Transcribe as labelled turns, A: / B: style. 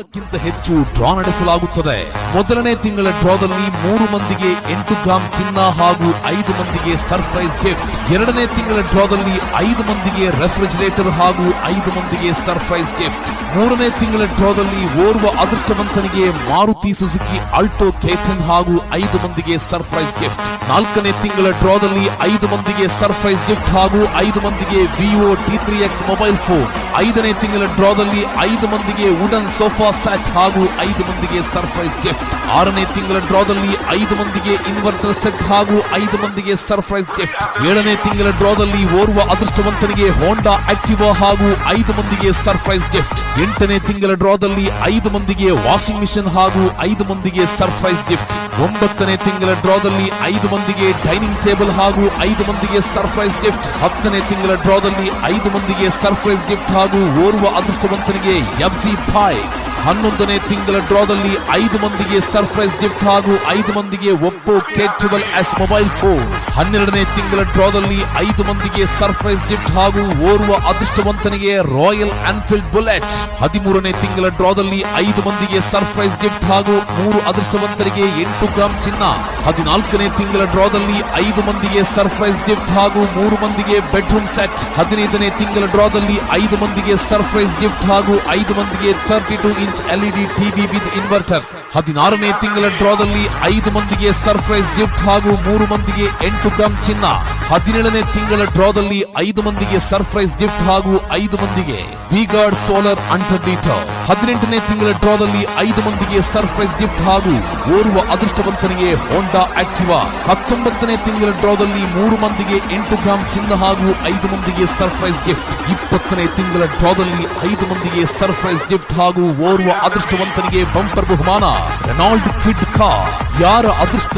A: 100ಕ್ಕಿಂತ ಹೆಚ್ಚು ಡ್ರಾ ನಡೆಸಲಾಗುತ್ತದೆ. ಮೊದಲನೇ ತಿಂಗಳ ಡ್ರಾದಲ್ಲಿ 3 ಮಂದಿಗೆ 8 ಗ್ರಾಂ ಚಿನ್ನ ಹಾಗೂ 5 ಮಂದಿಗೆ ಸರ್ಪ್ರೈಸ್ ಗಿಫ್ಟ್. ಎರಡನೇ ತಿಂಗಳ ಡ್ರಾದಲ್ಲಿ 5 ಮಂದಿಗೆ ರೆಫ್ರಿಜರೇಟರ್ ಹಾಗೂ 5 ಮಂದಿಗೆ ಸರ್ಪ್ರೈಸ್ ಗಿಫ್ಟ್. ಮೂರನೇ ತಿಂಗಳ ಡ್ರಾದಲ್ಲಿ ಓರ್ವ ಅದೃಷ್ಟವಂತನಿಗೆ ಮಾರುತಿ ಸುಜುಕಿ ಆಲ್ಟೋ K10 ಹಾಗೂ 5 ಮಂದಿಗೆ ಸರ್ಪ್ರೈಸ್ ಗಿಫ್ಟ್. ನಾಲ್ಕನೇ ತಿಂಗಳ ಡ್ರಾದಲ್ಲಿ 5 ಮಂದಿಗೆ ಸರ್ಪ್ರೈಸ್ ಗಿಫ್ಟ್ ಹಾಗೂ 5 ಮಂದಿಗೆ Vivo T3X ಮೊಬೈಲ್ ಫೋನ್. ಐದನೇ ತಿಂಗಳ ಡ್ರಾದಲ್ಲಿ 5 ಮಂದಿಗೆ ವುಡನ್ ಸೋಫಾ ಸೆಟ್ ಹಾಗೂ 5 ಮಂದಿಗೆ ಸರ್ಪ್ರೈಸ್ ಗಿಫ್ಟ್. ಆರನೇ ತಿಂಗಳ ಡ್ರಾದಲ್ಲಿ 5 ಮಂದಿಗೆ ಇನ್ವರ್ಟರ್ ಸೆಟ್ ಹಾಗೂ 5 ಮಂದಿಗೆ ಸರ್ಪ್ರೈಸ್ ಗಿಫ್ಟ್. ಏಳನೇ ತಿಂಗಳ ಡ್ರಾದಲ್ಲಿ ಓರ್ವ ಅದೃಷ್ಟವಂತನಿಗೆ ಹೋಂಡಾ ಆಕ್ಟಿವಾ ಹಾಗೂ 5 ಮಂದಿಗೆ ಸರ್ಪ್ರೈಸ್ ಗಿಫ್ಟ್. ಎಂಟನೇ ತಿಂಗಳ ಡ್ರಾದಲ್ಲಿ 5 ಮಂದಿಗೆ ವಾಷಿಂಗ್ ಮಿಷನ್ ಹಾಗೂ 5 ಮಂದಿಗೆ ಸರ್ಪ್ರೈಸ್ ಗಿಫ್ಟ್. ಒಂಬತ್ತನೇ ತಿಂಗಳ ಡ್ರಾದಲ್ಲಿ 5 ಮಂದಿಗೆ ಡೈನಿಂಗ್ ಟೇಬಲ್ ಹಾಗೂ 5 ಮಂದಿಗೆ ಸರ್ಪ್ರೈಸ್ ಗಿಫ್ಟ್. ಹತ್ತನೇ ತಿಂಗಳ ಡ್ರಾದಲ್ಲಿ 5 ಮಂದಿಗೆ ಸರ್ಪ್ರೈಸ್ ಗಿಫ್ಟ್ ಹಾಗೂ ಓರ್ವ ಅದೃಷ್ಟವಂತನಿಗೆ ಎಫ್ಸಿ ಬೈಕ್. 11ನೇ ತಿಂಗಳ ಡ್ರಾದಲ್ಲಿ 5 ಮಂದಿಗೆ ಸರ್ಪ್ರೈಸ್ ಗಿಫ್ಟ್ ಹಾಗೂ 5 ಮಂದಿಗೆ ಒಪ್ಪೋ K12S ಮೊಬೈಲ್ ಫೋನ್. 12ನೇ ತಿಂಗಳ ಡ್ರಾದಲ್ಲಿ 5 ಮಂದಿಗೆ ಸರ್ಪ್ರೈಸ್ ಗಿಫ್ಟ್ ಹಾಗೂ ಓರ್ವ ಅದೃಷ್ಟವಂತನಿಗೆ ರಾಯಲ್ ಎನ್ಫೀಲ್ಡ್ ಬುಲೆಟ್. 13ನೇ ತಿಂಗಳ ಡ್ರಾದಲ್ಲಿ 5 ಮಂದಿಗೆ ಸರ್ಪ್ರೈಸ್ ಗಿಫ್ಟ್ ಹಾಗೂ 3 ಅದೃಷ್ಟವಂತರಿಗೆ 8 ಗ್ರಾಂ ಚಿನ್ನ. 14ನೇ ತಿಂಗಳ ಡ್ರಾದಲ್ಲಿ 5 ಮಂದಿಗೆ ಸರ್ಪ್ರೈಸ್ ಗಿಫ್ಟ್ ಹಾಗೂ 3 ಮಂದಿಗೆ ಬೆಡ್ರೂಮ್ ಸೆಟ್. 15ನೇ ತಿಂಗಳ ಡ್ರಾದಲ್ಲಿ 5 ಮಂದಿಗೆ ಸರ್ಪ್ರೈಸ್ ಗಿಫ್ಟ್ ಹಾಗೂ 5 ಮಂದಿಗೆ 32 inch LED TV with inverter. 16ನೇ ತಿಂಗಳ ಡ್ರಾದಲ್ಲಿ 5 ಮಂದಿಗೆ ಸರ್ಪ್ರೈಸ್ ಗಿಫ್ಟ್ ಹಾಗೂ 3 ಮಂದಿಗೆ 8 ಗ್ರಾಂ ಚಿನ್ನ. 17ನೇ ತಿಂಗಳ ಡ್ರಾದಲ್ಲಿ 5 ಮಂದಿಗೆ ಸರ್ಪ್ರೈಸ್ ಗಿಫ್ಟ್ ಹಾಗೂ 5 ಮಂದಿಗೆ ವಿಗಾರ್ಡ್ ಸೋಲಾರ್ ಅಂಡರ್ ಮೀಟರ್. 18ನೇ ತಿಂಗಳ ಡ್ರಾದಲ್ಲಿ 5 ಮಂದಿಗೆ ಸರ್ಪ್ರೈಸ್ ಗಿಫ್ಟ್ ಹಾಗೂ ಓರ್ವ ಅದೃಷ್ಟವಂತನಿಗೆ ಹೋಂಡಾ ಆಕ್ಟಿವಾ. 19ನೇ ತಿಂಗಳ ಡ್ರಾದಲ್ಲಿ 3 ಮಂದಿಗೆ 8 ಗ್ರಾಂ ಚಿನ್ನ ಹಾಗೂ 5 ಮಂದಿಗೆ ಸರ್ಪ್ರೈಸ್ ಗಿಫ್ಟ್. 20ನೇ ತಿಂಗಳ ಡ್ರಾದಲ್ಲಿ 5 ಮಂದಿಗೆ ಸರ್ಪ್ರೈಸ್ ಗಿಫ್ಟ್ ಹಾಗೂ ಓರ್ವ ಅದೃಷ್ಟವಂತನಿಗೆ ಬಂಪರ್ ಬಹುಮಾನ ರೆನಾಲ್ಡ್ ಕ್ವಿಡ್ ಕಾರ್. ಯಾರ ಅದೃಷ್ಟ